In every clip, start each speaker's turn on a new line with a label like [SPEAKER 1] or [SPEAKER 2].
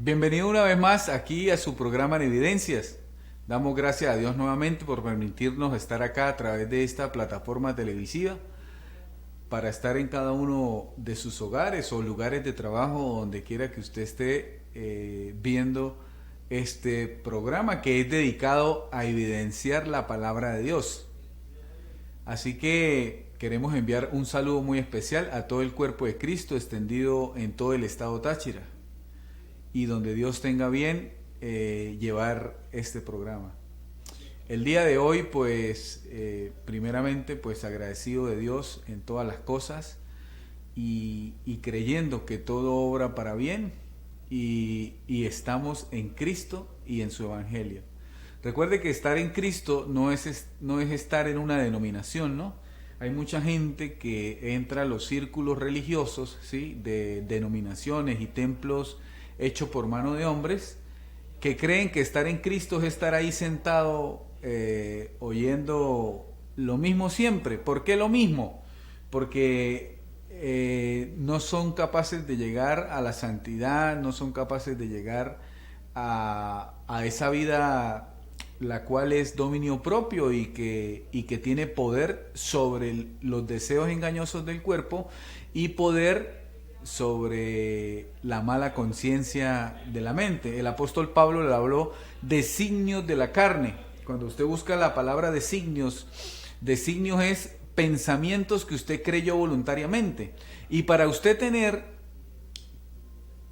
[SPEAKER 1] Bienvenido una vez más aquí a su programa en Evidencias. Damos gracias a Dios nuevamente por permitirnos estar acá a través de esta plataforma televisiva para estar en cada uno de sus hogares o lugares de trabajo, donde quiera que usted esté viendo este programa que es dedicado a evidenciar la palabra de Dios. Así que queremos enviar un saludo muy especial a todo el cuerpo de Cristo extendido en todo el estado Táchira, y donde Dios tenga bien llevar este programa. El día de hoy, pues, primeramente, pues agradecido de Dios en todas las cosas y creyendo que todo obra para bien y estamos en Cristo y en su Evangelio. Recuerde que estar en Cristo no es estar en una denominación, ¿no? Hay mucha gente que entra a los círculos religiosos, ¿sí?, de denominaciones y templos hechos por mano de hombres, que creen que estar en Cristo es estar ahí sentado oyendo lo mismo siempre. ¿Por qué lo mismo? Porque no son capaces de llegar a la santidad, no son capaces de llegar a esa vida la cual es dominio propio y que tiene poder sobre los deseos engañosos del cuerpo y poder sobre la mala conciencia de la mente. El apóstol Pablo le habló de signos de la carne. Cuando usted busca la palabra designios es pensamientos que usted creyó voluntariamente. Y para usted tener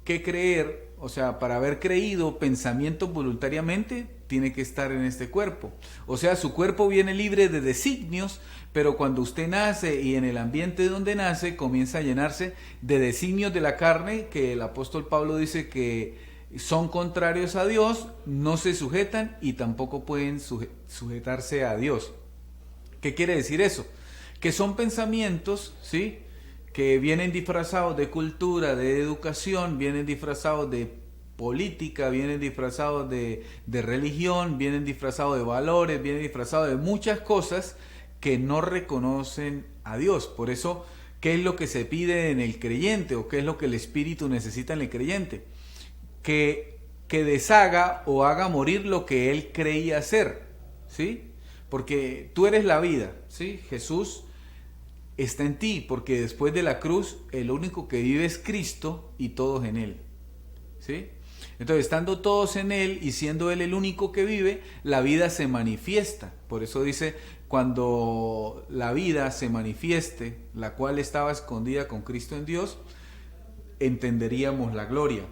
[SPEAKER 1] que creer, o sea, para haber creído pensamientos voluntariamente, tiene que estar en este cuerpo. O sea, su cuerpo viene libre de designios, pero cuando usted nace y en el ambiente donde nace, comienza a llenarse de designios de la carne, que el apóstol Pablo dice que son contrarios a Dios, no se sujetan y tampoco pueden sujetarse a Dios. ¿Qué quiere decir eso? Que son pensamientos, ¿sí?, que vienen disfrazados de cultura, de educación, vienen disfrazados de política, vienen disfrazados de religión, vienen disfrazados de valores, vienen disfrazados de muchas cosas que no reconocen a Dios. Por eso, ¿qué es lo que se pide en el creyente o qué es lo que el Espíritu necesita en el creyente? Que deshaga o haga morir lo que él creía ser, ¿sí? Porque tú eres la vida, ¿sí? Jesús está en ti, porque después de la cruz el único que vive es Cristo y todos en Él, ¿sí? Entonces, estando todos en Él y siendo Él el único que vive, la vida se manifiesta. Por eso dice, cuando la vida se manifieste, la cual estaba escondida con Cristo en Dios, entenderíamos la gloria.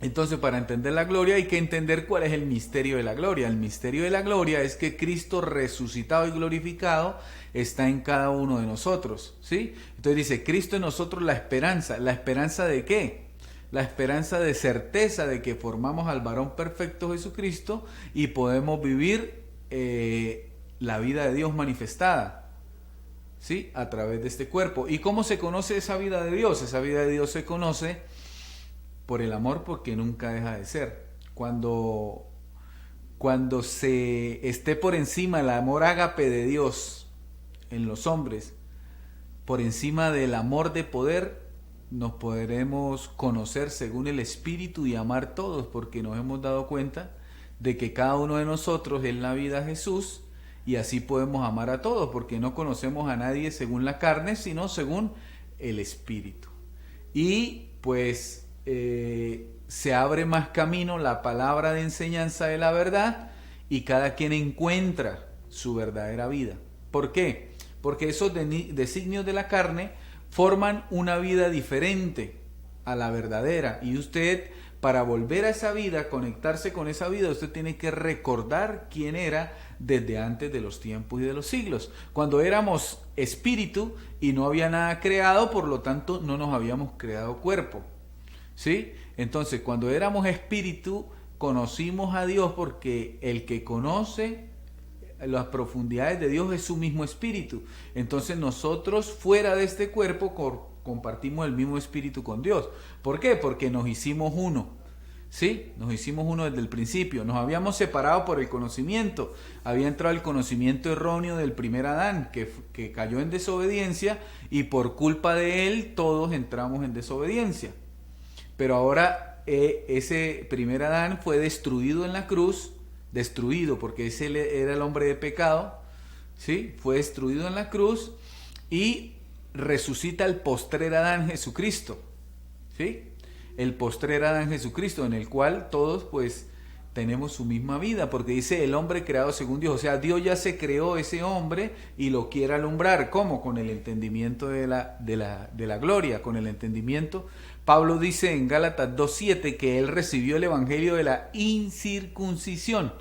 [SPEAKER 1] Entonces, para entender la gloria hay que entender cuál es el misterio de la gloria. El misterio de la gloria es que Cristo resucitado y glorificado está en cada uno de nosotros, ¿sí? Entonces dice, Cristo en nosotros la esperanza. ¿La esperanza de qué? La esperanza de certeza de que formamos al varón perfecto Jesucristo y podemos vivir la vida de Dios manifestada, ¿sí?, a través de este cuerpo. ¿Y cómo se conoce esa vida de Dios? Esa vida de Dios se conoce por el amor, porque nunca deja de ser. Cuando se esté por encima el amor ágape de Dios en los hombres, por encima del amor de poder, nos podremos conocer según el Espíritu y amar todos, porque nos hemos dado cuenta de que cada uno de nosotros es la vida de Jesús y así podemos amar a todos, porque no conocemos a nadie según la carne, sino según el Espíritu. Y pues se abre más camino la palabra de enseñanza de la verdad y cada quien encuentra su verdadera vida. ¿Por qué? Porque esos designios de la carne forman una vida diferente a la verdadera, y usted, para volver a esa vida, conectarse con esa vida, usted tiene que recordar quién era desde antes de los tiempos y de los siglos, cuando éramos espíritu y no había nada creado, por lo tanto no nos habíamos creado cuerpo, ¿sí? Entonces, cuando éramos espíritu, conocimos a Dios, porque el que conoce las profundidades de Dios es su mismo espíritu. Entonces nosotros fuera de este cuerpo compartimos el mismo espíritu con Dios. ¿Por qué? Porque nos hicimos uno, ¿sí? Nos hicimos uno desde el principio. Nos habíamos separado por el conocimiento. Había entrado el conocimiento erróneo del primer Adán, que cayó en desobediencia, y por culpa de él todos entramos en desobediencia. Pero ahora ese primer Adán fue destruido en la cruz, destruido porque ese era el hombre de pecado, ¿sí? Fue destruido en la cruz y resucita el postrer Adán Jesucristo, ¿sí? El postrer Adán Jesucristo, en el cual todos pues tenemos su misma vida, porque dice el hombre creado según Dios, o sea, Dios ya se creó ese hombre y lo quiere alumbrar. ¿Cómo? Con el entendimiento de la gloria, con el entendimiento. Pablo dice en Gálatas 2:7 que él recibió el evangelio de la incircuncisión.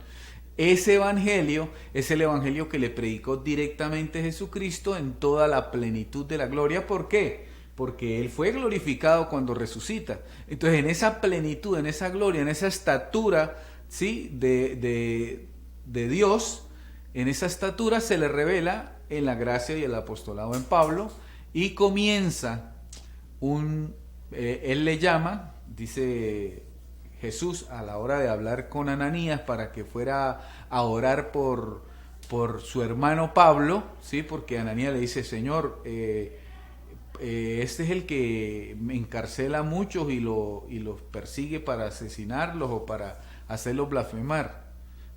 [SPEAKER 1] Ese evangelio es el evangelio que le predicó directamente Jesucristo en toda la plenitud de la gloria. ¿Por qué? Porque Él fue glorificado cuando resucita. Entonces, en esa plenitud, en esa gloria, en esa estatura, ¿sí? de Dios, en esa estatura se le revela en la gracia y el apostolado en Pablo, y comienza él le llama, dice Jesús, a la hora de hablar con Ananías para que fuera a orar por su hermano Pablo, ¿sí? Porque Ananías le dice, Señor, este es el que encarcela a muchos y los persigue para asesinarlos o para hacerlos blasfemar.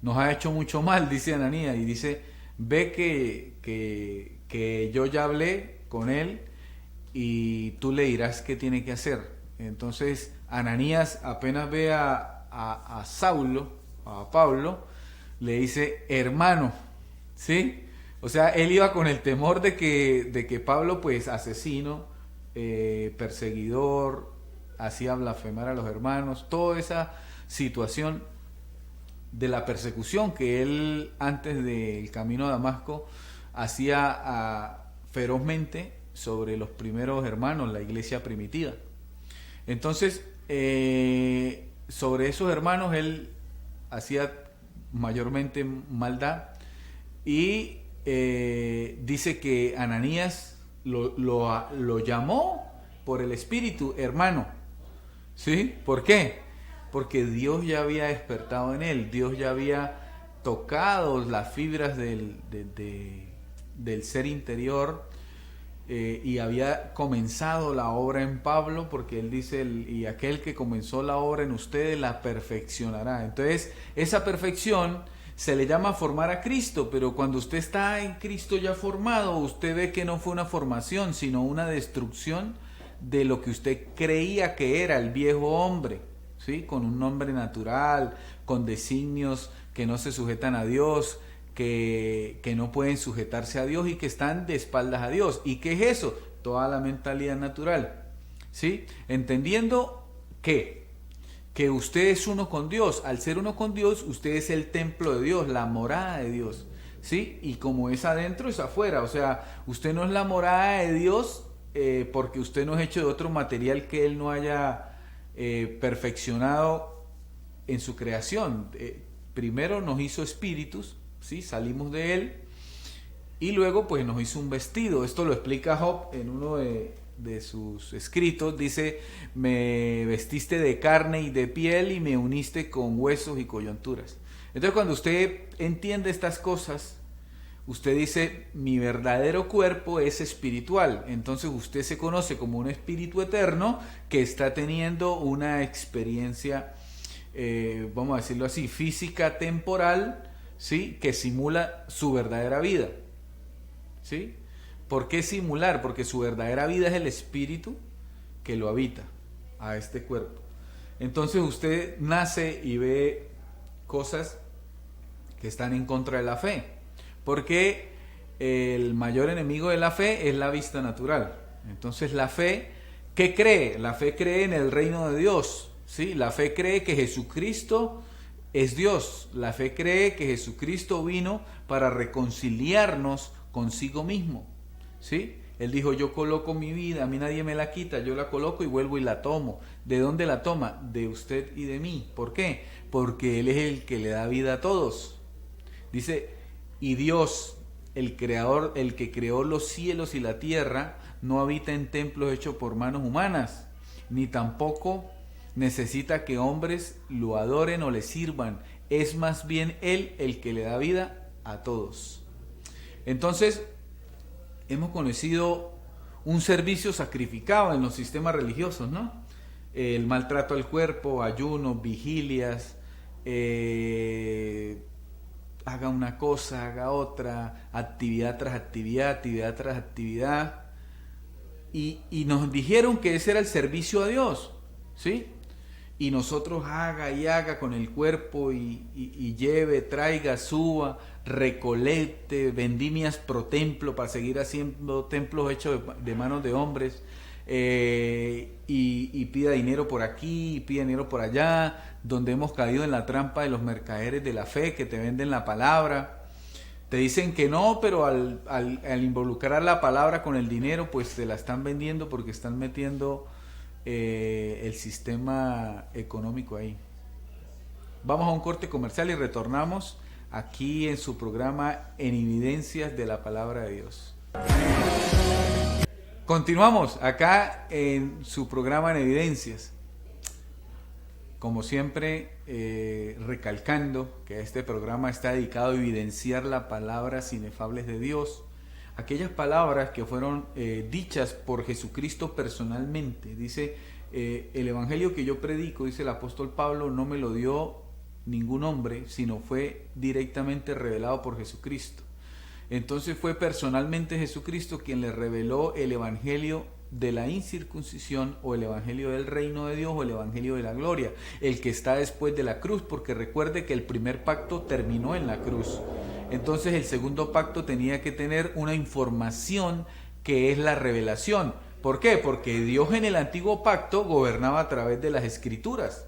[SPEAKER 1] Nos ha hecho mucho mal, dice Ananías, y dice, ve que yo ya hablé con él y tú le dirás qué tiene que hacer. Entonces Ananías apenas ve a Saulo, a Pablo, le dice, hermano, ¿sí? O sea, él iba con el temor de que Pablo, pues asesino, perseguidor, hacía blasfemar a los hermanos, toda esa situación de la persecución que él antes del camino a Damasco hacía ferozmente sobre los primeros hermanos, la iglesia primitiva. Entonces, sobre esos hermanos él hacía mayormente maldad y dice que Ananías lo llamó por el Espíritu, hermano. ¿Sí? ¿Por qué? Porque Dios ya había despertado en él, Dios ya había tocado las fibras del ser interior, y había comenzado la obra en Pablo, porque él dice, y aquel que comenzó la obra en ustedes la perfeccionará. Entonces, esa perfección se le llama formar a Cristo, pero cuando usted está en Cristo ya formado, usted ve que no fue una formación, sino una destrucción de lo que usted creía que era el viejo hombre, ¿sí? Con un nombre natural, con designios que no se sujetan a Dios, que no pueden sujetarse a Dios y que están de espaldas a Dios. ¿Y qué es eso? Toda la mentalidad natural, ¿sí? Entendiendo que usted es uno con Dios. Al ser uno con Dios, usted es el templo de Dios, la morada de Dios, ¿sí? Y como es adentro, es afuera. O sea, usted no es la morada de Dios porque usted no es hecho de otro material que Él no haya perfeccionado en su creación. Primero nos hizo espíritus, ¿sí? Salimos de Él y luego pues nos hizo un vestido. Esto lo explica Job en uno de sus escritos. Dice, me vestiste de carne y de piel y me uniste con huesos y coyunturas. Entonces cuando usted entiende estas cosas, usted dice, mi verdadero cuerpo es espiritual. Entonces usted se conoce como un espíritu eterno que está teniendo una experiencia, vamos a decirlo así, física temporal, ¿sí? Que simula su verdadera vida, ¿sí? ¿Por qué simular? Porque su verdadera vida es el espíritu que lo habita a este cuerpo. Entonces usted nace y ve cosas que están en contra de la fe, porque el mayor enemigo de la fe es la vista natural. Entonces la fe, ¿qué cree? La fe cree en el reino de Dios, ¿sí? La fe cree que Jesucristo es Dios. La fe cree que Jesucristo vino para reconciliarnos consigo mismo, ¿sí? Él dijo, yo coloco mi vida, a mí nadie me la quita, yo la coloco y vuelvo y la tomo. ¿De dónde la toma? De usted y de mí. ¿Por qué? Porque Él es el que le da vida a todos. Dice, y Dios, el creador, el que creó los cielos y la tierra, no habita en templos hechos por manos humanas, ni tampoco necesita que hombres lo adoren o le sirvan. Es más bien Él el que le da vida a todos. Entonces, hemos conocido un servicio sacrificado en los sistemas religiosos, ¿no? el maltrato al cuerpo, ayunos, vigilias, haga una cosa, haga otra, actividad tras actividad, actividad tras actividad. Y nos dijeron que ese era el servicio a Dios, ¿sí? Y nosotros haga y haga con el cuerpo y lleve, traiga, suba, recolecte, vendimias pro templo para seguir haciendo templos hechos de manos de hombres, y pida dinero por aquí, y pida dinero por allá, donde hemos caído en la trampa de los mercaderes de la fe que te venden la palabra. Te dicen que no, pero al involucrar la palabra con el dinero, pues te la están vendiendo porque están metiendo el sistema económico ahí. Vamos a un corte comercial y retornamos aquí en su programa En Evidencias de la Palabra de Dios. Continuamos acá en su programa En Evidencias. Como siempre, recalcando que este programa está dedicado a evidenciar las palabras inefables de Dios, aquellas palabras que fueron dichas por Jesucristo personalmente. Dice, el evangelio que yo predico, dice el apóstol Pablo, no me lo dio ningún hombre, sino fue directamente revelado por Jesucristo. Entonces fue personalmente Jesucristo quien le reveló el evangelio de la incircuncisión, o el evangelio del reino de Dios, o el evangelio de la gloria, el que está después de la cruz, porque recuerde que el primer pacto terminó en la cruz. Entonces el segundo pacto tenía que tener una información que es la revelación. ¿Por qué? Porque Dios en el antiguo pacto gobernaba a través de las escrituras,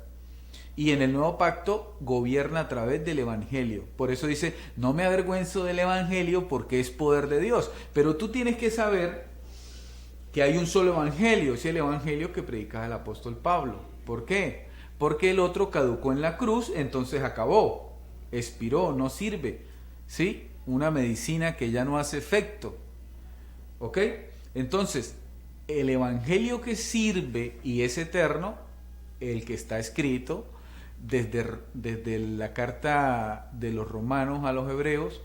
[SPEAKER 1] y en el nuevo pacto gobierna a través del evangelio. Por eso dice, no me avergüenzo del evangelio porque es poder de Dios. Pero tú tienes que saber que hay un solo evangelio, es el evangelio que predicaba el apóstol Pablo. ¿Por qué? Porque el otro caducó en la cruz, entonces acabó, expiró, no sirve, ¿sí? Una medicina que ya no hace efecto, ¿ok? Entonces, el evangelio que sirve y es eterno, el que está escrito desde la carta de los romanos a los hebreos,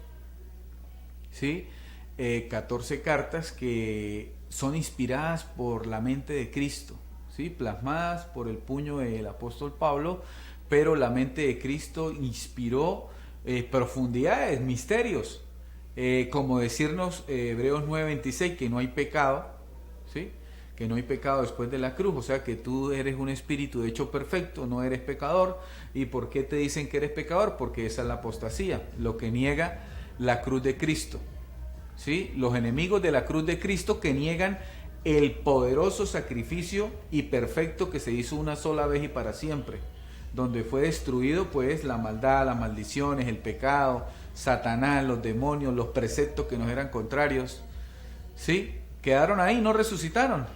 [SPEAKER 1] ¿sí? 14 cartas que son inspiradas por la mente de Cristo, ¿sí? Plasmadas por el puño del apóstol Pablo, pero la mente de Cristo inspiró profundidades, misterios, como decirnos Hebreos 9:26, que no hay pecado, ¿sí? Que no hay pecado después de la cruz, o sea que tú eres un espíritu hecho perfecto, no eres pecador. ¿Y por qué te dicen que eres pecador? Porque esa es la apostasía, lo que niega la cruz de Cristo, ¿sí? Los enemigos de la cruz de Cristo que niegan el poderoso sacrificio y perfecto que se hizo una sola vez y para siempre, donde fue destruido pues la maldad, las maldiciones, el pecado, Satanás, los demonios, los preceptos que nos eran contrarios, ¿sí? Quedaron ahí, no resucitaron.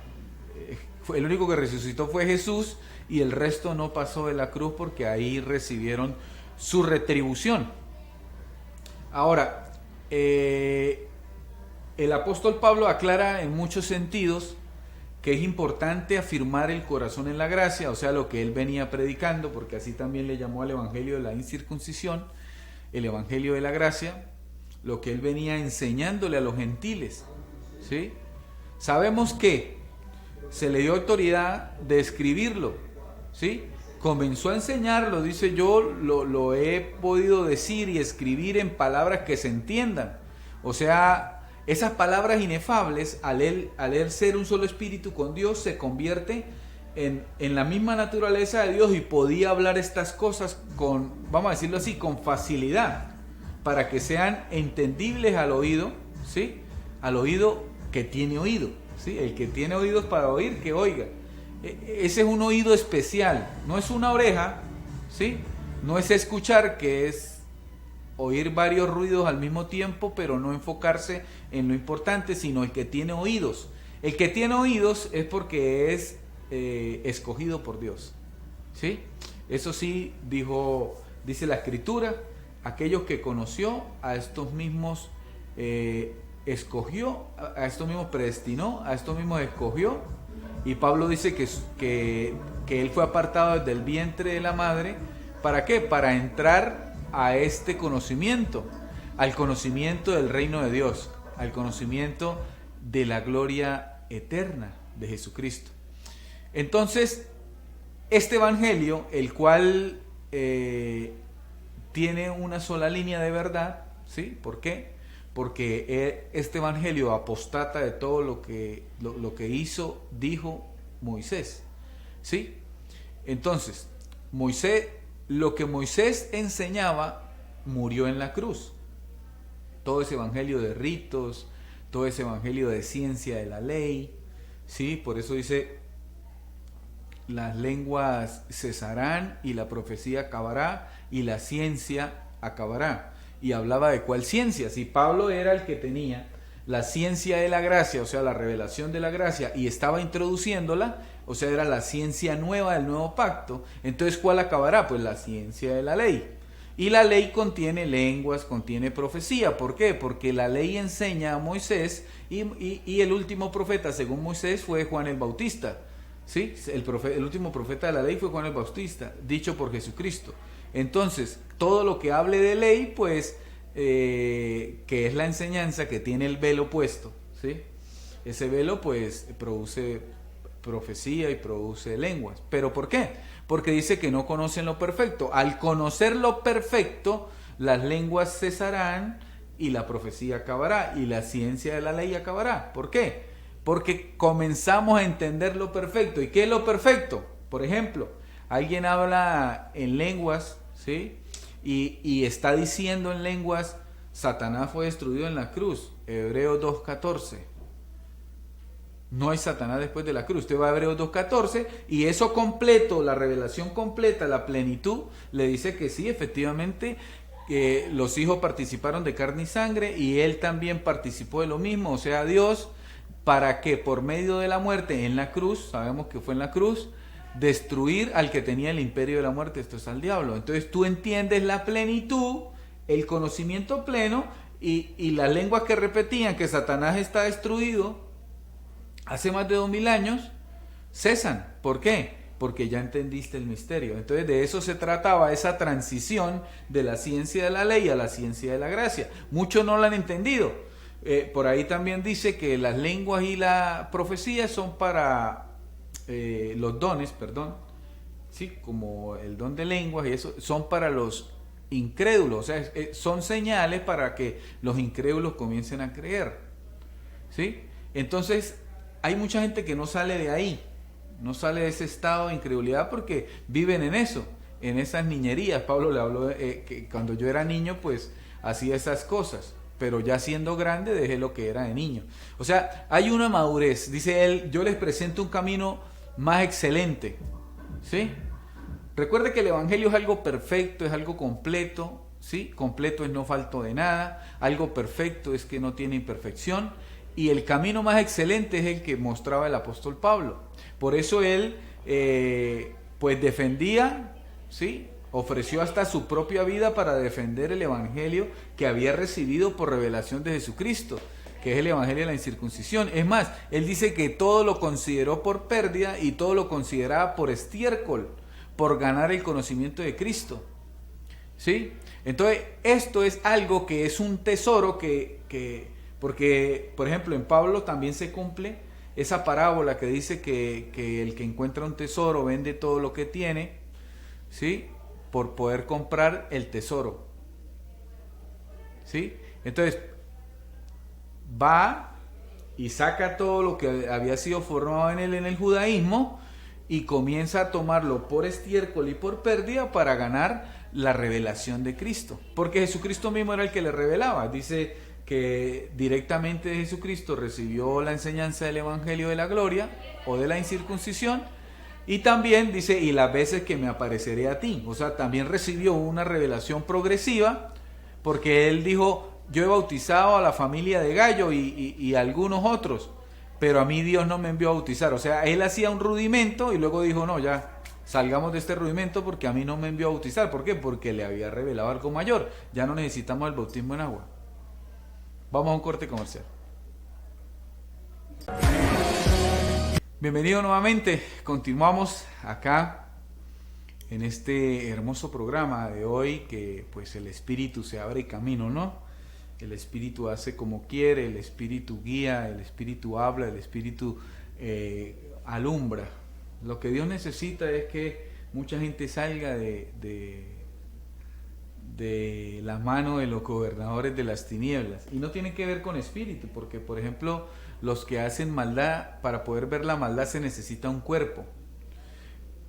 [SPEAKER 1] El único que resucitó fue Jesús, y el resto no pasó de la cruz porque ahí recibieron su retribución. Ahora, el apóstol Pablo aclara en muchos sentidos que es importante afirmar el corazón en la gracia, o sea, lo que él venía predicando, porque así también le llamó al evangelio de la incircuncisión, el evangelio de la gracia, lo que él venía enseñándole a los gentiles, ¿sí? Sabemos que se le dio autoridad de escribirlo, ¿sí? Comenzó a enseñarlo, dice, yo lo he podido decir y escribir en palabras que se entiendan. O sea, esas palabras inefables, al él ser un solo espíritu con Dios, se convierte en la misma naturaleza de Dios, y podía hablar estas cosas con, vamos a decirlo así, con facilidad, para que sean entendibles al oído, ¿sí? Al oído que tiene oído, ¿sí? El que tiene oídos para oír, que oiga. Ese es un oído especial, no es una oreja, ¿sí? No es escuchar, que es oír varios ruidos al mismo tiempo, pero no enfocarse en lo importante, sino el que tiene oídos. El que tiene oídos es porque es escogido por Dios, ¿sí? Eso sí, dice la Escritura, aquellos que conoció, a estos mismos escogió, a estos mismos predestinó, a estos mismos escogió. Y Pablo dice que él fue apartado desde el vientre de la madre. ¿Para qué? Para entrar a este conocimiento, al conocimiento del reino de Dios, al conocimiento de la gloria eterna de Jesucristo. Entonces, este evangelio, el cual tiene una sola línea de verdad, ¿sí? ¿Por qué? Porque este evangelio apostata de todo lo que hizo, dijo Moisés, ¿sí? Entonces, lo que Moisés enseñaba murió en la cruz. Todo ese evangelio de ritos, todo ese evangelio de ciencia de la ley, ¿sí? Por eso dice, las lenguas cesarán y la profecía acabará y la ciencia acabará. Y hablaba de cuál ciencia. Si Pablo era el que tenía la ciencia de la gracia, o sea, la revelación de la gracia, y estaba introduciéndola, o sea, era la ciencia nueva del nuevo pacto, entonces ¿cuál acabará? Pues la ciencia de la ley. Y la ley contiene lenguas, contiene profecía. ¿Por qué? Porque la ley enseña a Moisés y el último profeta, según Moisés, fue Juan el Bautista. ¿Sí? El último profeta de la ley fue Juan el Bautista, dicho por Jesucristo. Entonces, todo lo que hable de ley, pues, que es la enseñanza que tiene el velo puesto, ¿sí? Ese velo, pues, produce profecía y produce lenguas. ¿Pero por qué? Porque dice que no conocen lo perfecto. Al conocer lo perfecto, las lenguas cesarán y la profecía acabará y la ciencia de la ley acabará. ¿Por qué? Porque comenzamos a entender lo perfecto. ¿Y qué es lo perfecto? Por ejemplo, alguien habla en lenguas, ¿sí? Y está diciendo en lenguas, Satanás fue destruido en la cruz. Hebreos 2:14. No hay Satanás después de la cruz. Usted va a Hebreos 2:14 y eso completo, la revelación completa, la plenitud, le dice que sí, efectivamente, que los hijos participaron de carne y sangre y él también participó de lo mismo, o sea, Dios, para que por medio de la muerte en la cruz, sabemos que fue en la cruz, destruir al que tenía el imperio de la muerte, esto es al diablo. Entonces tú entiendes la plenitud, el conocimiento pleno y las lenguas que repetían que Satanás está destruido hace más de 2000 años, cesan. ¿Por qué? Porque ya entendiste el misterio. Entonces de eso se trataba, esa transición de la ciencia de la ley a la ciencia de la gracia. Muchos no la han entendido. Por ahí también dice que las lenguas y la profecía son para los dones, perdón, ¿sí? Como el don de lenguas y eso, son para los incrédulos. O sea, son señales para que los incrédulos comiencen a creer, ¿sí? Entonces, hay mucha gente que no sale de ahí, no sale de ese estado de incredulidad porque viven en eso, en esas niñerías. Pablo le habló que cuando yo era niño, pues hacía esas cosas, pero ya siendo grande dejé lo que era de niño. O sea, hay una madurez. Dice él, yo les presento un camino más excelente, ¿sí? Recuerde que el evangelio es algo perfecto, es algo completo, ¿sí? Completo es no falto de nada, algo perfecto es que no tiene imperfección. Y el camino más excelente es el que mostraba el apóstol Pablo. Por eso él, pues defendía, ¿sí? Ofreció hasta su propia vida para defender el evangelio que había recibido por revelación de Jesucristo, que es el evangelio de la incircuncisión. Es más, él dice que todo lo consideró por pérdida y todo lo consideraba por estiércol, por ganar el conocimiento de Cristo, ¿sí? Entonces, esto es algo que es un tesoro porque, por ejemplo, en Pablo también se cumple esa parábola que dice que el que encuentra un tesoro vende todo lo que tiene, ¿sí? Por poder comprar el tesoro, ¿sí? Entonces, va y saca todo lo que había sido formado en él en el judaísmo y comienza a tomarlo por estiércol y por pérdida para ganar la revelación de Cristo. Porque Jesucristo mismo era el que le revelaba. Dice que directamente de Jesucristo recibió la enseñanza del Evangelio de la Gloria o de la incircuncisión, y también dice, y las veces que me apareceré a ti. O sea, también recibió una revelación progresiva, porque él dijo, yo he bautizado a la familia de Gallo y a algunos otros, pero a mí Dios no me envió a bautizar. O sea, él hacía un rudimento y luego dijo, no, ya, salgamos de este rudimento porque a mí no me envió a bautizar. ¿Por qué? Porque le había revelado algo mayor. Ya no necesitamos el bautismo en agua. Vamos a un corte comercial. Bienvenido nuevamente. Continuamos acá en este hermoso programa de hoy, que pues el Espíritu se abre camino, ¿no? El Espíritu hace como quiere, el Espíritu guía, el Espíritu habla, el Espíritu alumbra, Lo que Dios necesita es que mucha gente salga de la mano de los gobernadores de las tinieblas. Y no tiene que ver con espíritu, porque por ejemplo, los que hacen maldad, para poder ver la maldad se necesita un cuerpo.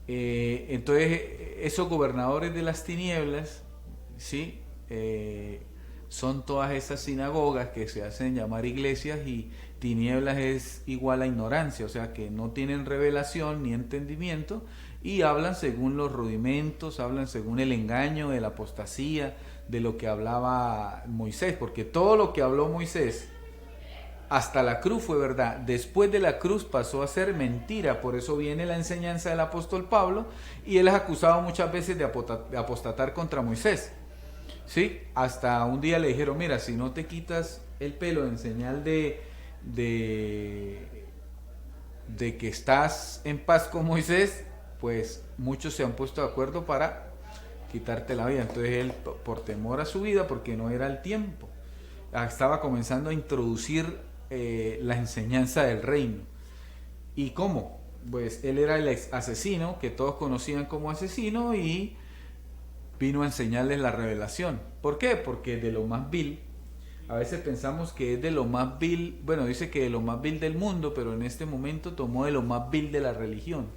[SPEAKER 1] Entonces, esos gobernadores de las tinieblas, ¿sí? Son todas esas sinagogas que se hacen llamar iglesias, y tinieblas es igual a ignorancia, o sea que no tienen revelación ni entendimiento y hablan según los rudimentos, hablan según el engaño de la apostasía, de lo que hablaba Moisés, porque todo lo que habló Moisés hasta la cruz fue verdad, después de la cruz pasó a ser mentira, por eso viene la enseñanza del apóstol Pablo, y él es acusado muchas veces de apostatar contra Moisés. Sí, hasta un día le dijeron, mira, si no te quitas el pelo en señal de que estás en paz con Moisés, pues muchos se han puesto de acuerdo para quitarte la vida. Entonces él, por temor a su vida, porque no era el tiempo, estaba comenzando a introducir la enseñanza del reino. ¿Y cómo? Pues él era el asesino, que todos conocían como asesino, y vino a enseñarles la revelación. ¿Por qué? Porque de lo más vil, a veces pensamos que es de lo más vil, bueno, dice que de lo más vil del mundo, pero en este momento tomó de lo más vil de la religión.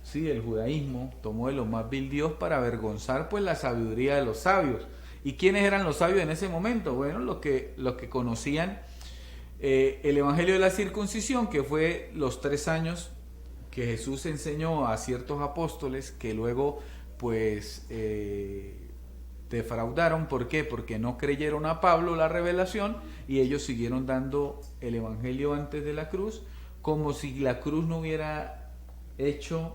[SPEAKER 1] Sí, el judaísmo tomó de lo más vil Dios para avergonzar pues la sabiduría de los sabios. ¿Y quiénes eran los sabios en ese momento? Bueno, los que conocían el evangelio de la circuncisión, que fue los 3 años que Jesús enseñó a ciertos apóstoles, que luego pues defraudaron. ¿Por qué? Porque no creyeron a Pablo la revelación, y ellos siguieron dando el evangelio antes de la cruz, como si la cruz no hubiera hecho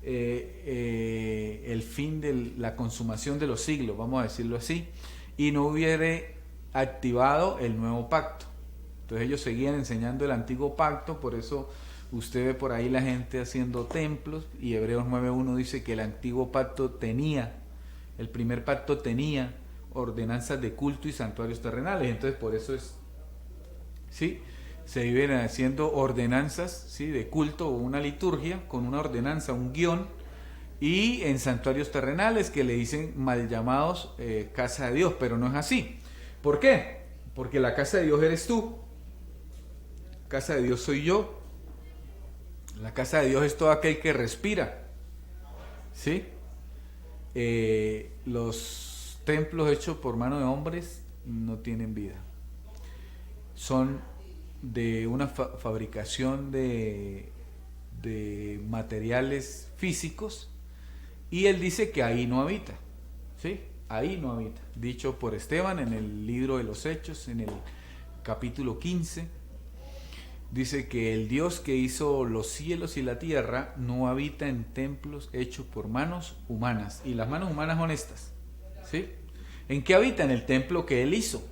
[SPEAKER 1] el fin de la consumación de los siglos, vamos a decirlo así, y no hubiera activado el nuevo pacto. Entonces ellos seguían enseñando el antiguo pacto, por eso usted ve por ahí la gente haciendo templos, y Hebreos 9.1 dice que el antiguo pacto el primer pacto tenía ordenanzas de culto y santuarios terrenales. Entonces por eso ¿sí? Se viven haciendo ordenanzas, ¿sí? De culto, o una liturgia con una ordenanza, un guión, y en santuarios terrenales que le dicen mal llamados casa de Dios, pero no es así. ¿Por qué? Porque la casa de Dios eres tú, casa de Dios soy yo. La casa de Dios es todo aquel que respira, ¿sí? Los templos hechos por mano de hombres no tienen vida. Son de una fabricación de materiales físicos, y él dice que ahí no habita, ¿sí? Ahí no habita. Dicho por Esteban en el libro de los Hechos, en el capítulo 15. Dice que el Dios que hizo los cielos y la tierra no habita en templos hechos por manos humanas. Y las manos humanas son estas, ¿sí? ¿En qué habita? En el templo que él hizo,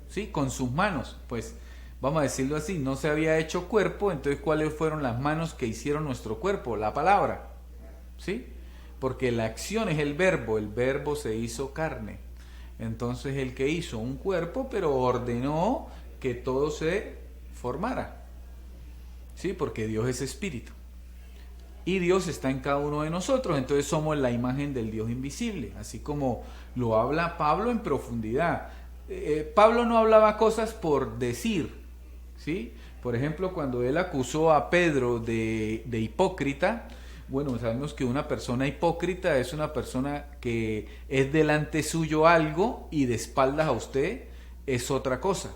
[SPEAKER 1] ¿sí? Con sus manos. Pues vamos a decirlo así, no se había hecho cuerpo, entonces ¿cuáles fueron las manos que hicieron nuestro cuerpo? La palabra, ¿sí? Porque la acción es el verbo se hizo carne. Entonces el que hizo un cuerpo, pero ordenó que todo se formara. Sí, porque Dios es espíritu y Dios está en cada uno de nosotros, entonces somos la imagen del Dios invisible, así como lo habla Pablo en profundidad. Pablo no hablaba cosas por decir, ¿sí? Por ejemplo, cuando él acusó a Pedro de hipócrita, bueno, sabemos que una persona hipócrita es una persona que es delante suyo algo y de espaldas a usted es otra cosa,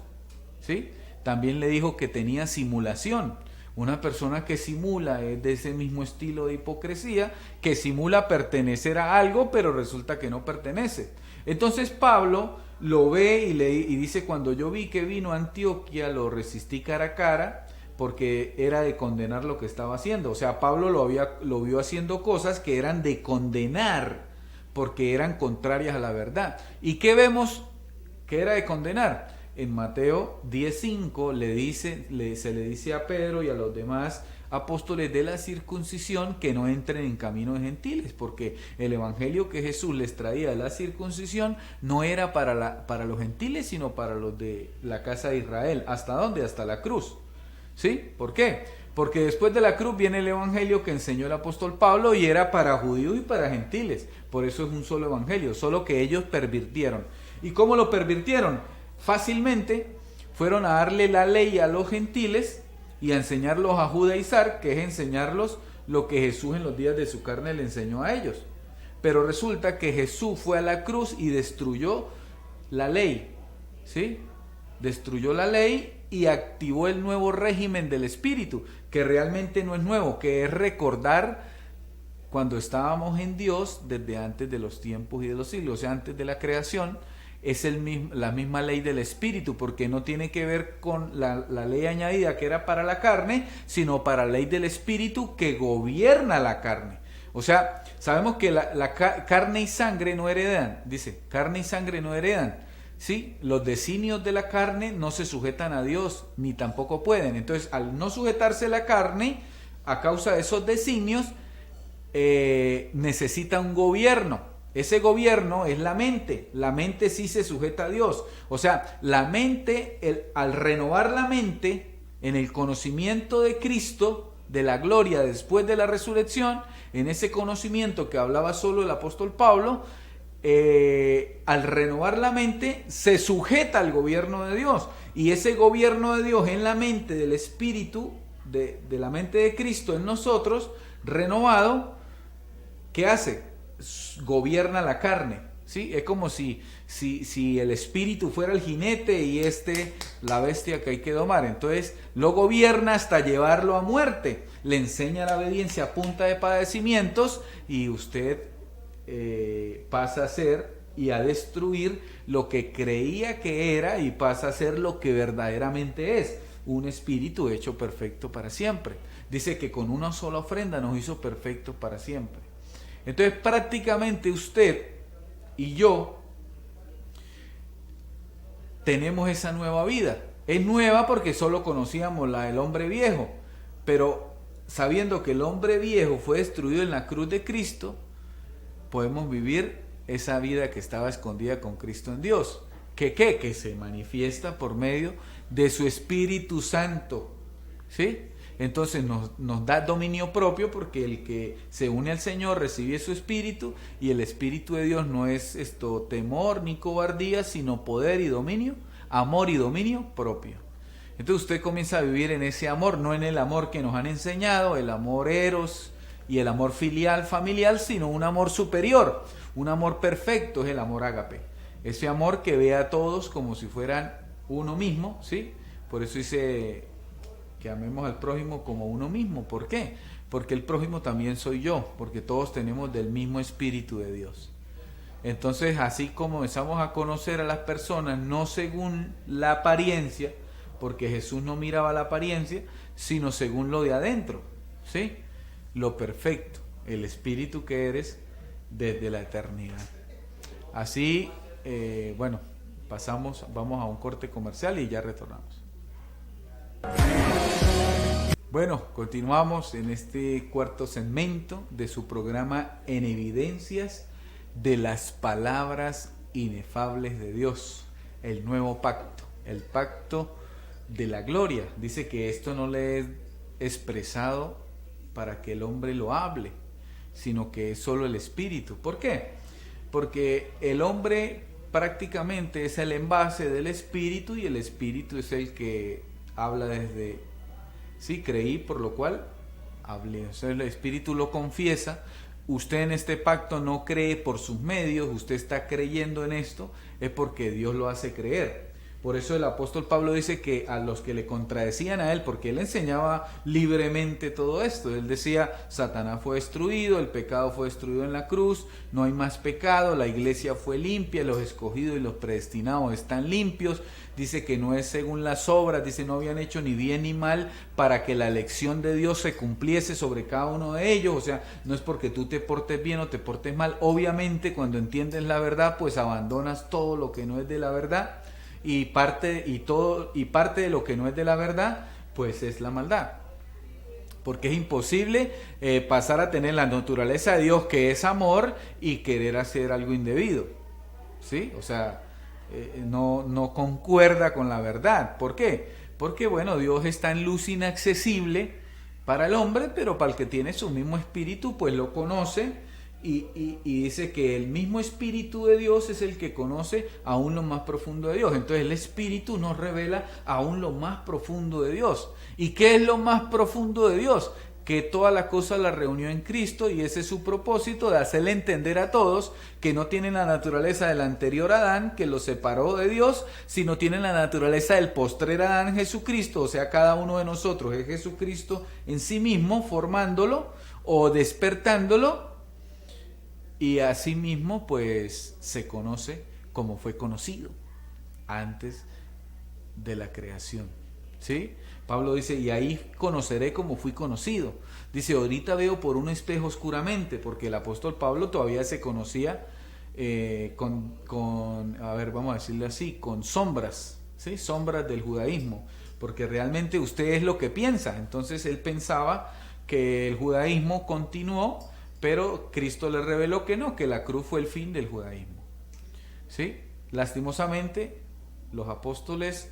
[SPEAKER 1] ¿sí? También le dijo que tenía simulación. Una persona que simula es de ese mismo estilo de hipocresía, que simula pertenecer a algo, pero resulta que no pertenece. Entonces Pablo lo ve y dice, cuando yo vi que vino a Antioquía, lo resistí cara a cara, porque era de condenar lo que estaba haciendo. O sea, Pablo lo vio haciendo cosas que eran de condenar, porque eran contrarias a la verdad. ¿Y qué vemos que era de condenar? En Mateo 10.5 se le dice a Pedro y a los demás apóstoles de la circuncisión que no entren en camino de gentiles, porque el evangelio que Jesús les traía de la circuncisión no era para los gentiles, sino para los de la casa de Israel. ¿Hasta dónde? Hasta la cruz, ¿Sí? ¿Por qué? Porque después de la cruz viene el evangelio que enseñó el apóstol Pablo y era para judíos y para gentiles. Por eso es un solo evangelio, solo que ellos pervirtieron. ¿Y cómo lo pervirtieron? Fácilmente fueron a darle la ley a los gentiles y a enseñarlos a judaizar, que es enseñarlos lo que Jesús en los días de su carne le enseñó a ellos. Pero resulta que Jesús fue a la cruz y destruyó la ley, ¿sí? Destruyó la ley y activó el nuevo régimen del Espíritu, que realmente no es nuevo, que es recordar cuando estábamos en Dios desde antes de los tiempos y de los siglos, o sea, antes de la creación. Es la misma ley del Espíritu, porque no tiene que ver con la ley añadida que era para la carne, sino para la ley del Espíritu que gobierna la carne. O sea, sabemos que la carne y sangre no heredan, dice, carne y sangre no heredan, ¿sí? Los designios de la carne no se sujetan a Dios, ni tampoco pueden. Entonces, al no sujetarse la carne, a causa de esos designios, necesita un gobierno. Ese gobierno es la mente sí se sujeta a Dios. O sea, la mente, al renovar la mente en el conocimiento de Cristo, de la gloria después de la resurrección, en ese conocimiento que hablaba solo el apóstol Pablo, al renovar la mente se sujeta al gobierno de Dios. Y ese gobierno de Dios en la mente del Espíritu, de la mente de Cristo en nosotros, renovado, ¿qué hace? Gobierna la carne, ¿sí? Es como si el espíritu fuera el jinete y la bestia que hay que domar. Entonces lo gobierna hasta llevarlo a muerte, le enseña la obediencia a punta de padecimientos y usted pasa a ser y a destruir lo que creía que era y pasa a ser lo que verdaderamente es, un espíritu hecho perfecto para siempre. Dice que con una sola ofrenda nos hizo perfectos para siempre. Entonces prácticamente usted y yo tenemos esa nueva vida. Es nueva porque solo conocíamos la del hombre viejo, pero sabiendo que el hombre viejo fue destruido en la cruz de Cristo, podemos vivir esa vida que estaba escondida con Cristo en Dios. Que se manifiesta por medio de su Espíritu Santo, ¿sí? Entonces nos da dominio propio, porque el que se une al Señor recibe su Espíritu, y el Espíritu de Dios no es temor ni cobardía, sino poder y dominio, amor y dominio propio. Entonces usted comienza a vivir en ese amor, no en el amor que nos han enseñado, el amor eros y el amor filial, familiar, sino un amor superior, un amor perfecto, es el amor ágape. Ese amor que ve a todos como si fueran uno mismo, ¿sí? Por eso dice que amemos al prójimo como uno mismo. ¿Por qué? Porque el prójimo también soy yo, porque todos tenemos del mismo Espíritu de Dios. Entonces, así como comenzamos a conocer a las personas, no según la apariencia, porque Jesús no miraba la apariencia, sino según lo de adentro, ¿sí? Lo perfecto, el Espíritu que eres desde la eternidad. Así, bueno, vamos a un corte comercial y ya retornamos. Bueno, continuamos en este cuarto segmento de su programa En Evidencias de las Palabras Inefables de Dios, el nuevo pacto, el pacto de la gloria. Dice que esto no le es expresado para que el hombre lo hable, sino que es solo el Espíritu. ¿Por qué? Porque el hombre prácticamente es el envase del Espíritu, y el Espíritu es el que habla desde, sí, creí, por lo cual hablé. O sea, el Espíritu lo confiesa. Usted en este pacto no cree por sus medios, usted está creyendo en esto, es porque Dios lo hace creer. Por eso el apóstol Pablo dice que a los que le contradecían a él, porque él enseñaba libremente todo esto, él decía, Satanás fue destruido, el pecado fue destruido en la cruz, no hay más pecado, la iglesia fue limpia, los escogidos y los predestinados están limpios. Dice que no es según las obras, dice no habían hecho ni bien ni mal para que la elección de Dios se cumpliese sobre cada uno de ellos. O sea, no es porque tú te portes bien o te portes mal. Obviamente cuando entiendes la verdad, pues abandonas todo lo que no es de la verdad, y parte de lo que no es de la verdad, pues es la maldad. Porque es imposible pasar a tener la naturaleza de Dios, que es amor, y querer hacer algo indebido, ¿sí? O sea, no concuerda con la verdad. ¿Por qué? Porque bueno, Dios está en luz inaccesible para el hombre, pero para el que tiene su mismo espíritu, pues lo conoce. Y dice que el mismo Espíritu de Dios es el que conoce aún lo más profundo de Dios. Entonces el Espíritu nos revela aún lo más profundo de Dios. ¿Y qué es lo más profundo de Dios? Que toda la cosa la reunió en Cristo, y ese es su propósito, de hacerle entender a todos que no tienen la naturaleza del anterior Adán, que lo separó de Dios, sino tienen la naturaleza del postrer Adán, Jesucristo. O sea, cada uno de nosotros es Jesucristo en sí mismo, formándolo o despertándolo. Y asimismo, pues, se conoce como fue conocido antes de la creación. ¿Sí? Pablo dice, y ahí conoceré como fui conocido. Dice, ahorita veo por un espejo oscuramente, porque el apóstol Pablo todavía se conocía a ver, vamos a decirle así, con sombras, ¿sí? Sombras del judaísmo, porque realmente usted es lo que piensa. Entonces él pensaba que el judaísmo continuó, pero Cristo le reveló que no, que la cruz fue el fin del judaísmo. ¿Sí? Lastimosamente, los apóstoles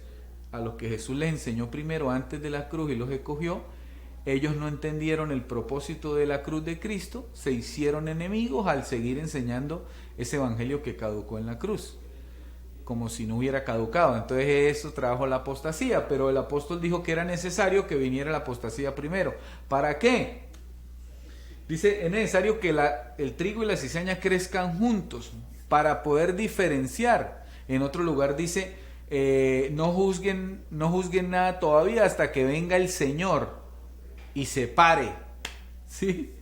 [SPEAKER 1] a los que Jesús les enseñó primero antes de la cruz y los escogió, ellos no entendieron el propósito de la cruz de Cristo, se hicieron enemigos al seguir enseñando ese evangelio que caducó en la cruz, como si no hubiera caducado. Entonces eso trajo la apostasía, pero el apóstol dijo que era necesario que viniera la apostasía primero. ¿Para qué? Dice, es necesario que el trigo y la cizaña crezcan juntos para poder diferenciar. En otro lugar dice, no juzguen nada todavía hasta que venga el Señor y separe, ¿sí?,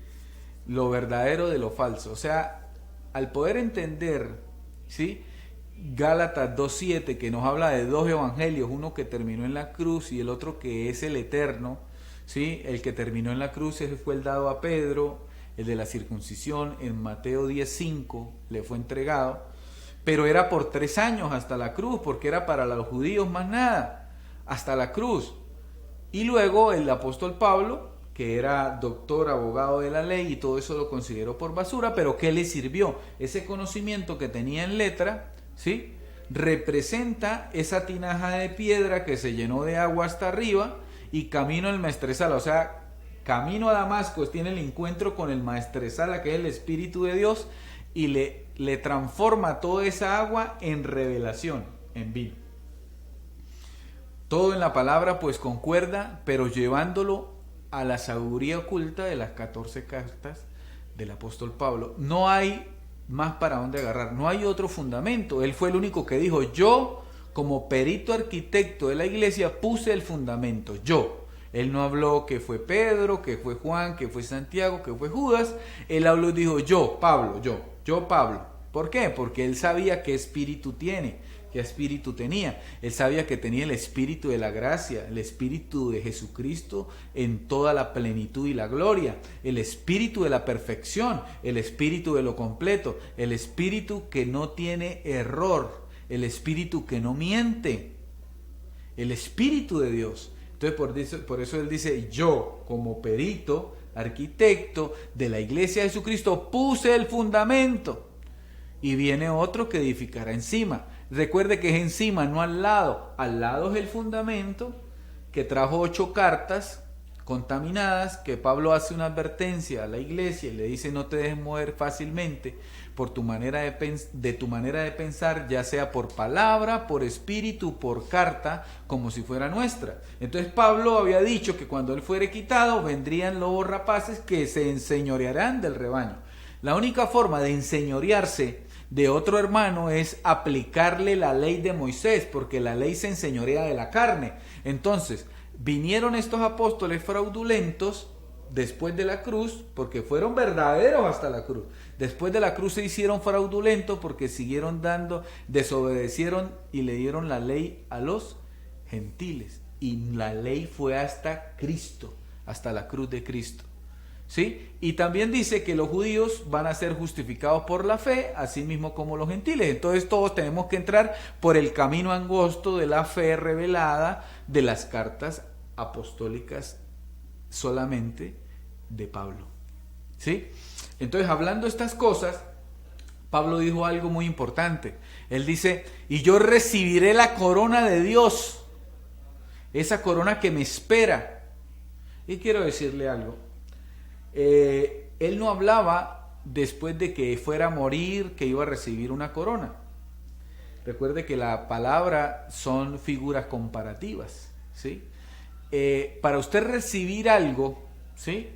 [SPEAKER 1] lo verdadero de lo falso. O sea, al poder entender, ¿sí?, Gálatas 2:7, que nos habla de dos evangelios, uno que terminó en la cruz y el otro que es el eterno, ¿sí? El que terminó en la cruz fue el dado a Pedro, el de la circuncisión en Mateo 10:5 le fue entregado, pero era por 3 años hasta la cruz, porque era para los judíos más nada, hasta la cruz. Y luego el apóstol Pablo, que era doctor, abogado de la ley, y todo eso lo consideró por basura, pero ¿qué le sirvió? Ese conocimiento que tenía en letra, ¿sí?, representa esa tinaja de piedra que se llenó de agua hasta arriba, y camino al maestresala, o sea, camino a Damasco, tiene el encuentro con el maestresala, que es el Espíritu de Dios, y le transforma toda esa agua en revelación, en vino. Todo en la palabra pues concuerda, pero llevándolo a la sabiduría oculta de las 14 cartas del apóstol Pablo. No hay más para dónde agarrar, no hay otro fundamento. Él fue el único que dijo, yo como perito arquitecto de la iglesia puse el fundamento, yo. Él no habló que fue Pedro, que fue Juan, que fue Santiago, que fue Judas. Él habló y dijo, yo, Pablo, yo Pablo. ¿Por qué? Porque él sabía qué espíritu tiene, qué espíritu tenía. Él sabía que tenía el espíritu de la gracia, el espíritu de Jesucristo en toda la plenitud y la gloria, el espíritu de la perfección, el espíritu de lo completo, el espíritu que no tiene error, el espíritu que no miente, el espíritu de Dios. Entonces por eso él dice, yo como perito, arquitecto de la iglesia de Jesucristo, puse el fundamento, y viene otro que edificará encima. Recuerde que es encima, no al lado. Al lado es el fundamento, que trajo 8 cartas contaminadas, que Pablo hace una advertencia a la iglesia y le dice, no te dejes mover fácilmente por tu manera de tu manera de pensar, ya sea por palabra, por espíritu, por carta, como si fuera nuestra. Entonces Pablo había dicho que cuando él fuere quitado, vendrían lobos rapaces que se enseñorearán del rebaño. La única forma de enseñorearse de otro hermano es aplicarle la ley de Moisés, porque la ley se enseñorea de la carne. Entonces, vinieron estos apóstoles fraudulentos después de la cruz, porque fueron verdaderos hasta la cruz. Después de la cruz se hicieron fraudulentos porque siguieron desobedecieron y le dieron la ley a los gentiles. Y la ley fue hasta Cristo, hasta la cruz de Cristo. ¿Sí? Y también dice que los judíos van a ser justificados por la fe, así mismo como los gentiles. Entonces todos tenemos que entrar por el camino angosto de la fe revelada de las cartas apostólicas solamente de Pablo. ¿Sí? Entonces, hablando estas cosas, Pablo dijo algo muy importante. Él dice, y yo recibiré la corona de Dios. esa corona que me espera. Y quiero decirle algo, él no hablaba después de que fuera a morir, que iba a recibir una corona. Recuerde que la palabra son figuras comparativas, ¿sí? Para usted recibir algo, ¿sí?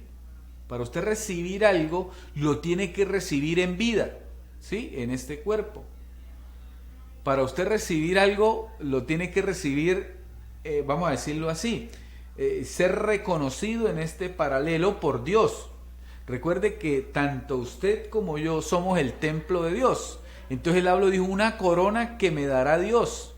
[SPEAKER 1] Para usted recibir algo, lo tiene que recibir en vida, ¿sí? En este cuerpo. Para usted recibir algo, lo tiene que recibir, vamos a decirlo así, ser reconocido en este paralelo por Dios. Recuerde que tanto usted como yo somos el templo de Dios. Entonces él dijo, una corona que me dará Dios,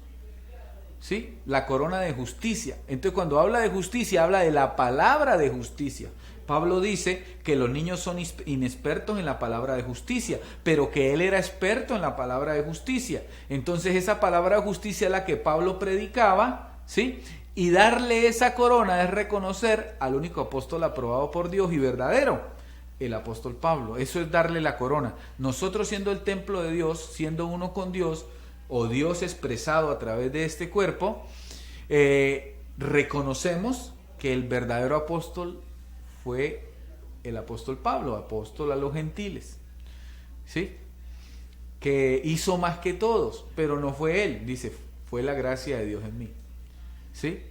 [SPEAKER 1] ¿sí? La corona de justicia. Entonces cuando habla de justicia, habla de la palabra de justicia. Pablo dice que los niños son inexpertos en la palabra de justicia, pero que él era experto en la palabra de justicia. Entonces esa palabra de justicia es la que Pablo predicaba, ¿sí? Y darle esa corona es reconocer al único apóstol aprobado por Dios y verdadero, el apóstol Pablo. Eso es darle la corona. Nosotros, siendo el templo de Dios, siendo uno con Dios, o Dios expresado a través de este cuerpo, reconocemos que el verdadero apóstol fue el apóstol Pablo, apóstol a los gentiles, ¿sí? Que hizo más que todos, pero no fue él, dice, fue la gracia de Dios en mí, ¿sí?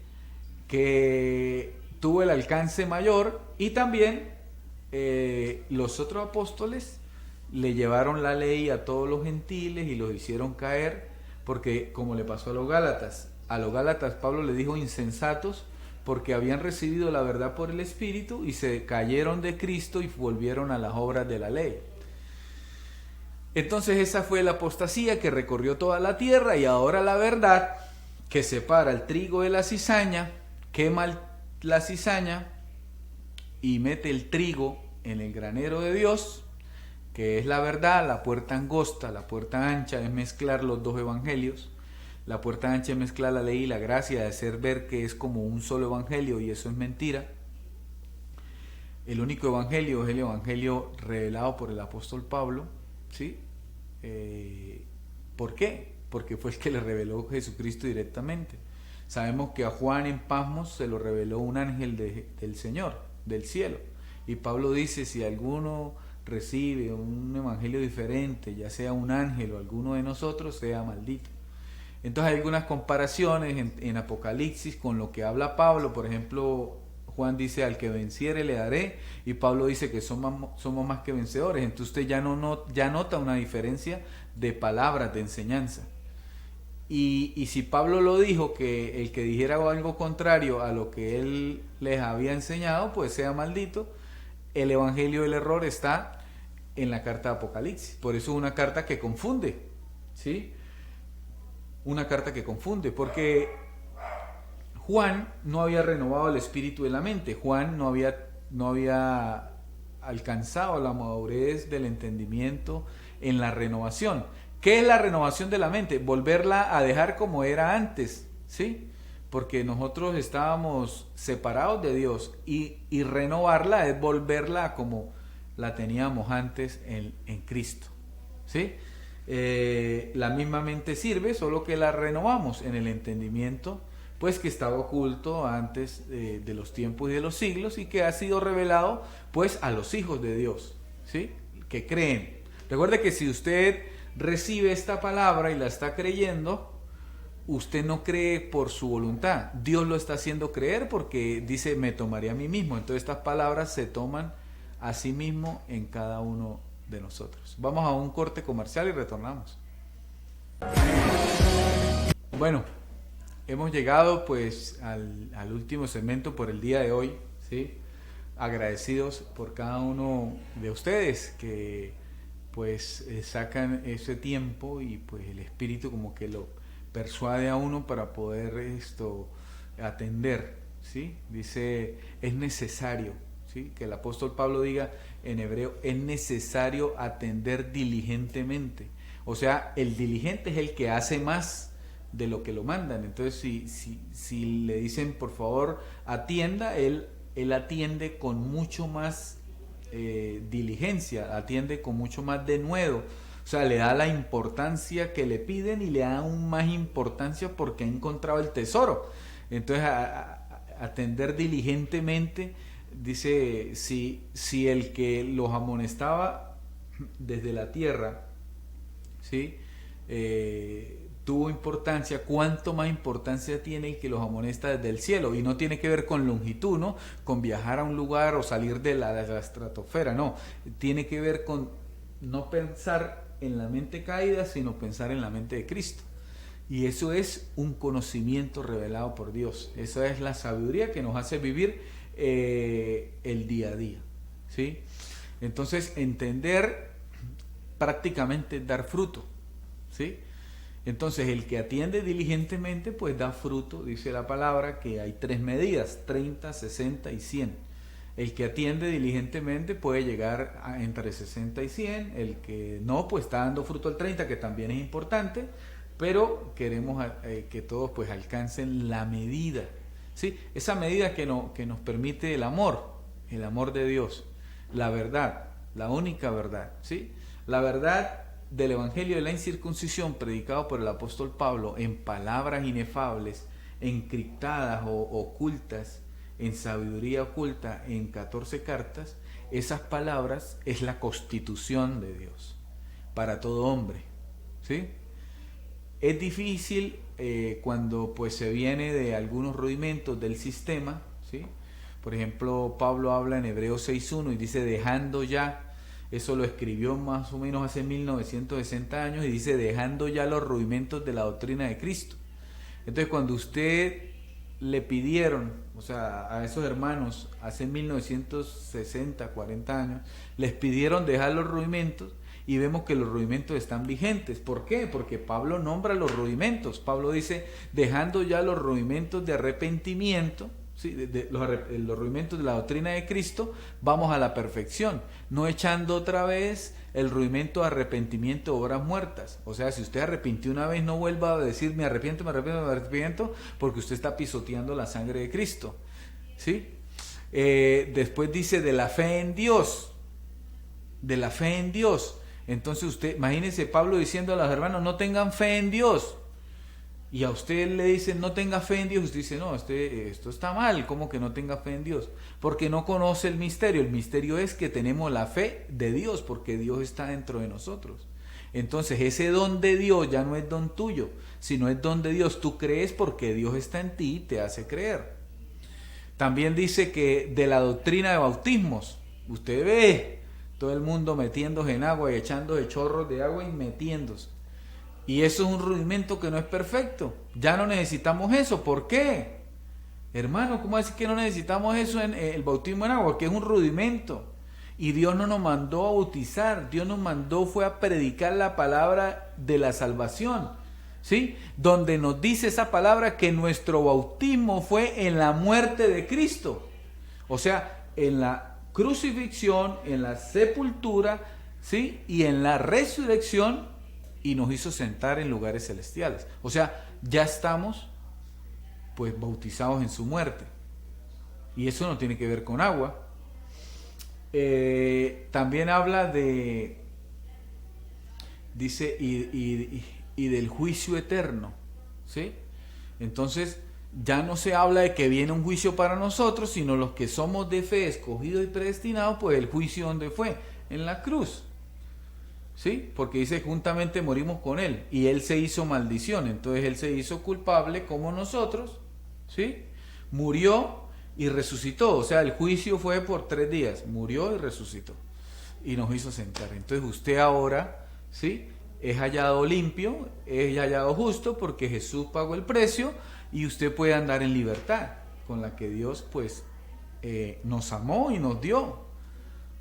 [SPEAKER 1] Que tuvo el alcance mayor, y también los otros apóstoles le llevaron la ley a todos los gentiles y los hicieron caer, porque como le pasó a los Gálatas Pablo le dijo insensatos, porque habían recibido la verdad por el Espíritu y se cayeron de Cristo y volvieron a las obras de la ley. Entonces esa fue la apostasía que recorrió toda la tierra, y ahora la verdad que separa el trigo de la cizaña, quema la cizaña y mete el trigo en el granero de Dios, que es la verdad. La puerta angosta, la puerta ancha es mezclar los dos evangelios. La puerta ancha es mezclar la ley y la gracia, de hacer ver que es como un solo evangelio, y eso es mentira. El único evangelio es el evangelio revelado por el apóstol Pablo, ¿sí? ¿Por qué? Porque fue el que le reveló Jesucristo directamente. Sabemos que a Juan en Patmos se lo reveló un ángel del Señor, del cielo. Y Pablo dice, si alguno recibe un evangelio diferente, ya sea un ángel o alguno de nosotros, sea maldito. Entonces hay algunas comparaciones en Apocalipsis con lo que habla Pablo. Por ejemplo, Juan dice, al que venciere le daré, y Pablo dice que somos más que vencedores. Entonces usted ya nota una diferencia de palabras, de enseñanza. Y si Pablo lo dijo, que el que dijera algo contrario a lo que él les había enseñado, pues sea maldito. El evangelio del error está en la carta de Apocalipsis. Por eso es una carta que confunde, ¿sí? Una carta que confunde, porque Juan no había renovado el espíritu de la mente. Juan no había alcanzado la madurez del entendimiento en la renovación. ¿Qué es la renovación de la mente? Volverla a dejar como era antes, ¿sí? Porque nosotros estábamos separados de Dios, y renovarla es volverla a como la teníamos antes en Cristo, ¿sí? La misma mente sirve, solo que la renovamos en el entendimiento, pues que estaba oculto antes de los tiempos y de los siglos, y que ha sido revelado pues a los hijos de Dios, ¿sí? Que creen. Recuerde que si usted recibe esta palabra y la está creyendo, usted no cree por su voluntad, Dios lo está haciendo creer, porque dice, me tomaré a mí mismo. Entonces estas palabras se toman a sí mismo en cada uno de nosotros. Vamos a un corte comercial y retornamos. Bueno, hemos llegado pues al último segmento por el día de hoy, ¿sí? Agradecidos por cada uno de ustedes que pues sacan ese tiempo, y pues el Espíritu como que lo persuade a uno para poder atender, ¿sí? Dice, es necesario, ¿sí? Que el apóstol Pablo diga en hebreo, es necesario atender diligentemente. O sea, el diligente es el que hace más de lo que lo mandan. Entonces, si le dicen, por favor, atienda, él atiende con mucho más diligencia, atiende con mucho más denuedo. O sea, le da la importancia que le piden, y le da aún más importancia porque ha encontrado el tesoro. Entonces, atender diligentemente, dice, si el que los amonestaba desde la tierra, ¿sí? Tuvo importancia, ¿cuánto más importancia tiene el que los amonesta desde el cielo? Y no tiene que ver con longitud, ¿no? Con viajar a un lugar o salir de la estratosfera, no. Tiene que ver con no pensar en la mente caída, sino pensar en la mente de Cristo. Y eso es un conocimiento revelado por Dios. Esa es la sabiduría que nos hace vivir el día a día, ¿sí? Entonces, entender prácticamente es dar fruto, ¿sí? Entonces, el que atiende diligentemente, pues da fruto. Dice la palabra que hay 3 medidas, 30, 60 y 100. El que atiende diligentemente puede llegar a entre 60 y 100. El que no, pues está dando fruto al 30, que también es importante, pero queremos que todos pues alcancen la medida, ¿sí? Esa medida que nos permite el amor de Dios, la verdad, la única verdad, ¿sí? La verdad del Evangelio de la incircuncisión predicado por el apóstol Pablo en palabras inefables, encriptadas o ocultas, en sabiduría oculta, en 14 cartas. Esas palabras es la constitución de Dios para todo hombre, ¿sí? Es difícil cuando pues se viene de algunos rudimentos del sistema, ¿sí? Por ejemplo, Pablo habla en Hebreos 6.1 y dice dejando ya. Eso lo escribió más o menos hace 1960 años y dice dejando ya los rudimentos de la doctrina de Cristo. Entonces, cuando usted le pidieron, o sea, a esos hermanos hace 1960, 40 años, les pidieron dejar los rudimentos y vemos que los rudimentos están vigentes. ¿Por qué? Porque Pablo nombra los rudimentos. Pablo dice dejando ya los rudimentos de arrepentimiento, ¿sí? Los rudimentos de la doctrina de Cristo, vamos a la perfección, no echando otra vez el rudimento de arrepentimiento de obras muertas. O sea, si usted arrepintió una vez, no vuelva a decir me arrepiento, porque usted está pisoteando la sangre de Cristo, ¿sí? Después dice de la fe en Dios, de la fe en Dios. Entonces usted, imagínese Pablo diciendo a los hermanos no tengan fe en Dios. Y a usted le dicen no tenga fe en Dios, usted dice no, esto está mal, ¿cómo que no tenga fe en Dios? Porque no conoce el misterio. El misterio es que tenemos la fe de Dios, porque Dios está dentro de nosotros. Entonces ese don de Dios ya no es don tuyo, sino es don de Dios. Tú crees porque Dios está en ti y te hace creer. También dice que de la doctrina de bautismos, usted ve todo el mundo metiéndose en agua y echándose chorros de agua y metiéndose. Y eso es un rudimento que no es perfecto. Ya no necesitamos eso. ¿Por qué? Hermano, ¿cómo decir que no necesitamos eso en el bautismo en agua? Porque es un rudimento. Y Dios no nos mandó a bautizar. Dios nos mandó fue a predicar la palabra de la salvación, ¿sí? Donde nos dice esa palabra que nuestro bautismo fue en la muerte de Cristo. O sea, en la crucifixión, en la sepultura, ¿sí? Y en la resurrección, y nos hizo sentar en lugares celestiales. O sea, ya estamos pues bautizados en su muerte. Y eso no tiene que ver con agua. También habla de, dice, y del juicio eterno, ¿sí? Entonces, ya no se habla de que viene un juicio para nosotros, sino los que somos de fe, escogidos y predestinados, pues el juicio ¿dónde fue? En la cruz. ¿Sí? Porque dice juntamente morimos con él y él se hizo maldición, entonces él se hizo culpable como nosotros, ¿sí? Murió y resucitó, o sea, el juicio fue por 3 días, murió y resucitó y nos hizo sentar. Entonces usted ahora, ¿sí? Es hallado limpio, es hallado justo porque Jesús pagó el precio y usted puede andar en libertad con la que Dios pues nos amó y nos dio.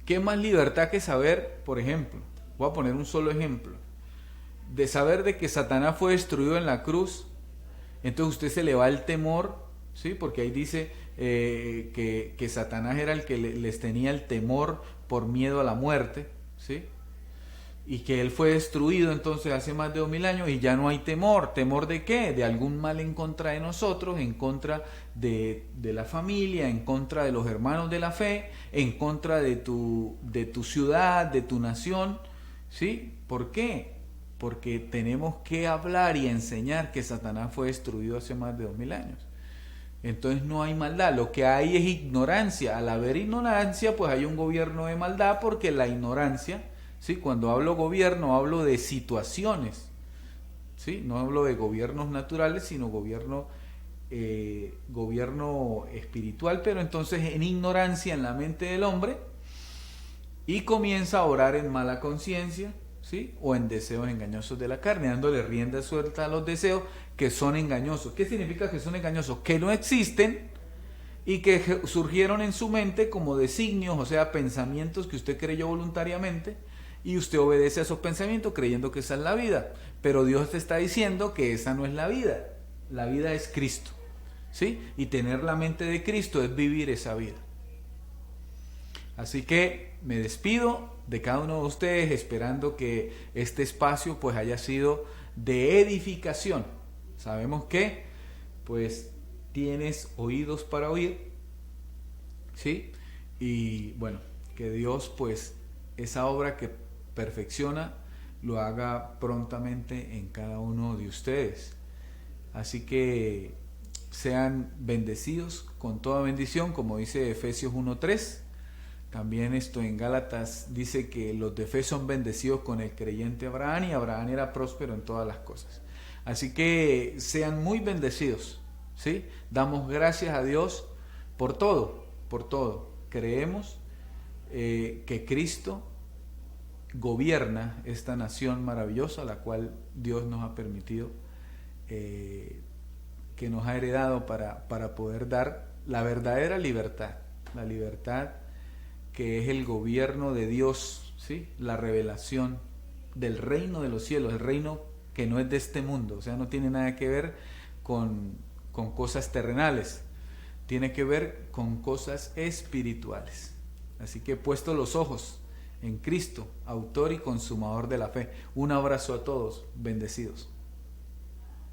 [SPEAKER 1] ¿Qué más libertad que saber, por ejemplo? Voy a poner un solo ejemplo. De saber de que Satanás fue destruido en la cruz, entonces usted se le va el temor, ¿sí? Porque ahí dice que Satanás era el que les tenía el temor por miedo a la muerte, ¿sí? Y que él fue destruido entonces hace más de 2000 años y ya no hay temor. ¿Temor de qué? De algún mal en contra de nosotros, en contra de la familia, en contra de los hermanos de la fe, en contra de tu ciudad, de tu nación, ¿sí? ¿Por qué? Porque tenemos que hablar y enseñar que Satanás fue destruido hace más de 2000 años. entonces no hay maldad. Lo que hay es ignorancia. Al haber ignorancia, pues hay un gobierno de maldad, porque la ignorancia, ¿sí? Cuando hablo gobierno, hablo de situaciones, ¿sí? No hablo de gobiernos naturales, sino gobierno espiritual, pero entonces en ignorancia en la mente del hombre, y comienza a orar en mala conciencia, ¿sí? O en deseos engañosos de la carne, dándole rienda suelta a los deseos que son engañosos. ¿Qué significa que son engañosos? Que no existen y que surgieron en su mente como designios, o sea, pensamientos que usted creyó voluntariamente, y usted obedece a esos pensamientos creyendo que esa es la vida. Pero Dios te está diciendo que esa no es la vida. La vida es Cristo, ¿sí? Y tener la mente de Cristo es vivir esa vida. Así que me despido de cada uno de ustedes, esperando que este espacio pues haya sido de edificación. Sabemos que pues tienes oídos para oír, ¿sí? Y bueno, que Dios pues esa obra que perfecciona lo haga prontamente en cada uno de ustedes. Así que sean bendecidos con toda bendición, como dice Efesios 1:3. También esto en Gálatas dice que los de fe son bendecidos con el creyente Abraham, y Abraham era próspero en todas las cosas. Así que sean muy bendecidos, ¿sí? Damos gracias a Dios por todo, por todo. Creemos que Cristo gobierna esta nación maravillosa, la cual Dios nos ha permitido, que nos ha heredado para poder dar la verdadera libertad, la libertad que es el gobierno de Dios, ¿sí? La revelación del reino de los cielos, el reino que no es de este mundo, o sea, no tiene nada que ver con cosas terrenales, tiene que ver con cosas espirituales. Así que he puesto los ojos en Cristo, autor y consumador de la fe. Un abrazo a todos, bendecidos.